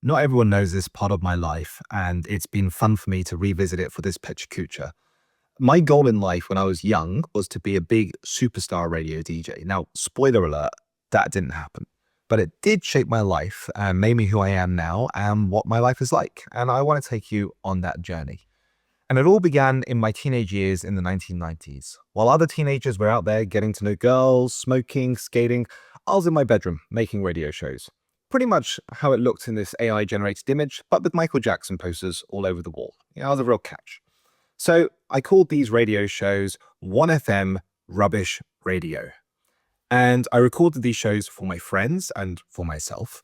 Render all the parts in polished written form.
Not everyone knows this part of my life, and it's been fun for me to revisit it for this PechaKucha. My goal in life when I was young was to be a big superstar radio DJ. Now, spoiler alert, that didn't happen. But it did shape my life and made me who I am now and what my life is like. And I want to take you on that journey. And it all began in my teenage years in the 1990s. While other teenagers were out there getting to know girls, smoking, skating, I was in my bedroom making radio shows. Pretty much how it looked in this AI-generated image, but with Michael Jackson posters all over the wall. I was a real catch. So I called these radio shows 1FM Rubbish Radio. And I recorded these shows for my friends and for myself.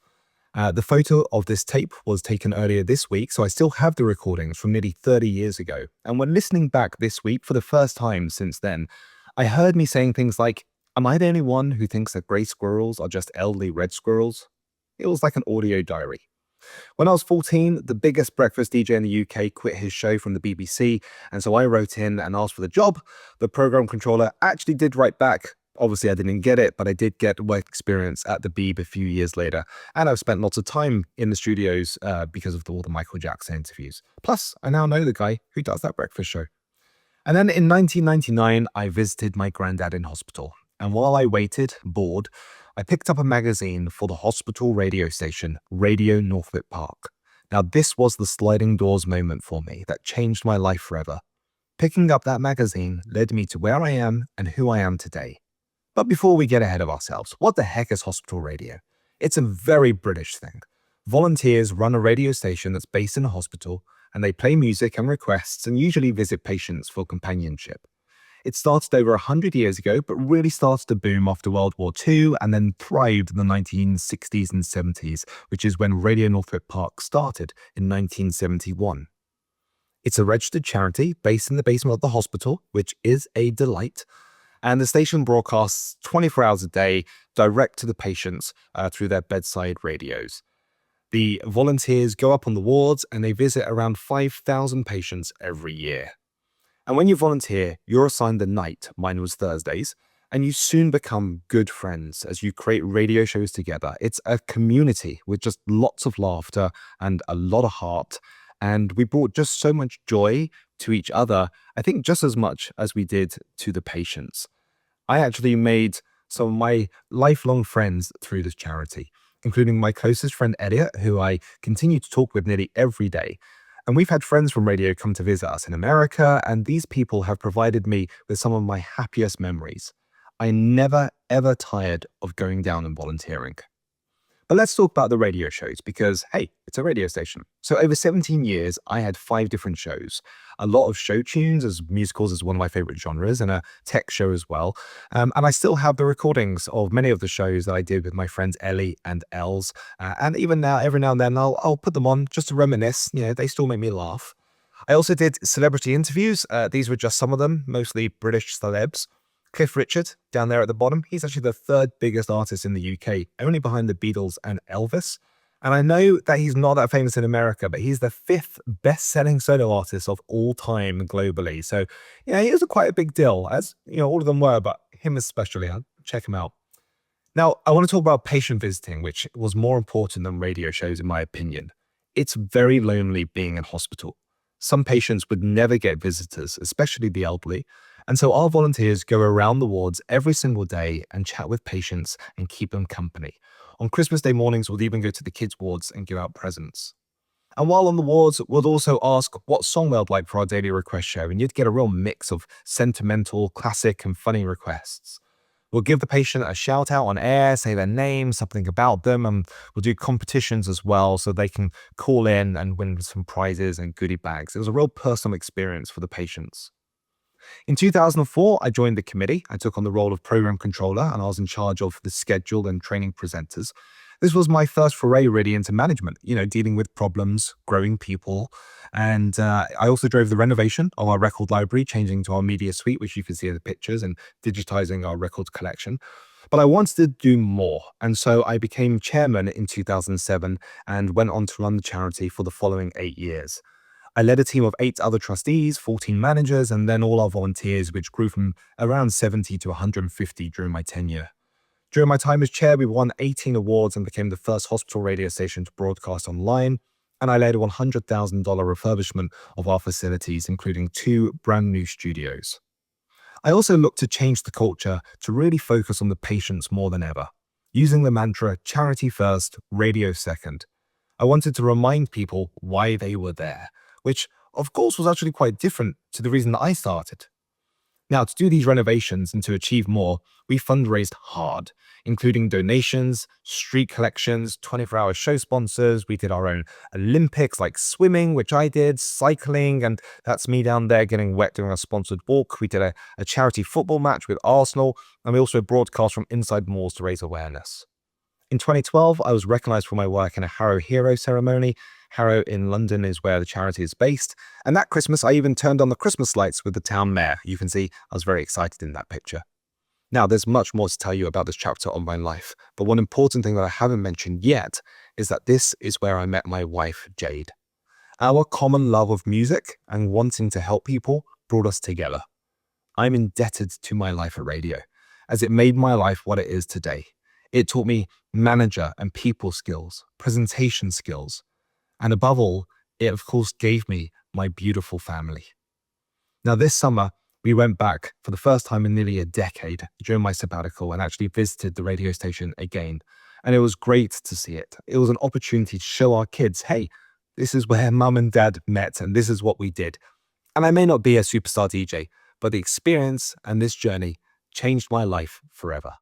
The photo of this tape was taken earlier this week, so I still have the recordings from nearly 30 years ago. And when listening back this week for the first time since then, I heard me saying things like, "Am I the only one who thinks that grey squirrels are just elderly red squirrels?" It was like an audio diary. When I was 14, the biggest breakfast DJ in the UK quit his show from the BBC, and so I wrote in and asked for the job. The program controller actually did write back. Obviously, I didn't get it, but I did get work experience at the Beeb a few years later, and I've spent lots of time in the studios because of all the Michael Jackson interviews. Plus, I now know the guy who does that breakfast show. And then in 1999, I visited my granddad in hospital, and while I waited, bored, I picked up a magazine for the hospital radio station, Radio Northwick Park. Now, this was the sliding doors moment for me that changed my life forever. Picking up that magazine led me to where I am and who I am today. But before we get ahead of ourselves, what the heck is hospital radio? It's a very British thing. Volunteers run a radio station that's based in a hospital, and they play music and requests and usually visit patients for companionship. It started over 100 years ago, but really started to boom after World War II and then thrived in the 1960s and 70s, which is when Radio Northwick Park started in 1971. It's a registered charity based in the basement of the hospital, which is a delight. And the station broadcasts 24 hours a day direct to the patients through their bedside radios. The volunteers go up on the wards and they visit around 5,000 patients every year. And when you volunteer, you're assigned the night, mine was Thursdays, and you soon become good friends as you create radio shows together. It's a community with just lots of laughter and a lot of heart. And we brought just so much joy to each other, I think just as much as we did to the patients. I actually made some of my lifelong friends through this charity, including my closest friend Elliot, who I continue to talk with nearly every day. And we've had friends from radio come to visit us in America, and these people have provided me with some of my happiest memories. I never, ever tired of going down and volunteering. But let's talk about the radio shows because, hey, it's a radio station. So over 17 years, I had 5 different shows. A lot of show tunes, as musicals is one of my favorite genres, and a tech show as well. And I still have the recordings of many of the shows that I did with my friends Ellie and Els. And even now, every now and then, I'll put them on just to reminisce. They still make me laugh. I also did celebrity interviews. These were just some of them, mostly British celebs. Cliff Richard, down there at the bottom, he's actually the 3rd biggest artist in the UK, only behind the Beatles and Elvis. And I know that he's not that famous in America, but he's the 5th best-selling solo artist of all time globally. So, he is quite a big deal, as all of them were, but him especially. I'll check him out. Now, I want to talk about patient visiting, which was more important than radio shows, in my opinion. It's very lonely being in hospital. Some patients would never get visitors, especially the elderly. And so our volunteers go around the wards every single day and chat with patients and keep them company. On Christmas Day mornings, we'll even go to the kids' wards and give out presents. And while on the wards, we'll also ask what song they'd like for our daily request show, and you'd get a real mix of sentimental, classic, and funny requests. We'll give the patient a shout out on air, say their name, something about them, and we'll do competitions as well so they can call in and win some prizes and goodie bags. It was a real personal experience for the patients. In 2004, I joined the committee. I took on the role of program controller, and I was in charge of the schedule and training presenters. This was my first foray really into management, dealing with problems, growing people. And I also drove the renovation of our record library, changing to our media suite, which you can see in the pictures, and digitizing our record collection. But I wanted to do more. And so I became chairman in 2007 and went on to run the charity for the following 8 years. I led a team of 8 other trustees, 14 managers, and then all our volunteers, which grew from around 70 to 150 during my tenure. During my time as chair, we won 18 awards and became the first hospital radio station to broadcast online. And I led a $100,000 refurbishment of our facilities, including 2 brand new studios. I also looked to change the culture to really focus on the patients more than ever, using the mantra charity first, radio second. I wanted to remind people why they were there, which of course was actually quite different to the reason that I started. Now, to do these renovations and to achieve more, we fundraised hard, including donations, street collections, 24-hour show sponsors. We did our own Olympics like swimming, which I did, cycling, and that's me down there getting wet doing a sponsored walk. We did a charity football match with Arsenal, and we also broadcast from inside malls to raise awareness. In 2012, I was recognized for my work in a Harrow Hero ceremony. Harrow in London is where the charity is based. And that Christmas, I even turned on the Christmas lights with the town mayor. You can see I was very excited in that picture. Now, there's much more to tell you about this chapter of my life, but one important thing that I haven't mentioned yet is that this is where I met my wife, Jade. Our common love of music and wanting to help people brought us together. I'm indebted to my life at radio, as it made my life what it is today. It taught me manager and people skills, presentation skills, and above all, it of course gave me my beautiful family. Now this summer, we went back for the first time in nearly a decade during my sabbatical and actually visited the radio station again. And it was great to see it. It was an opportunity to show our kids, hey, this is where mum and dad met and this is what we did. And I may not be a superstar DJ, but the experience and this journey changed my life forever.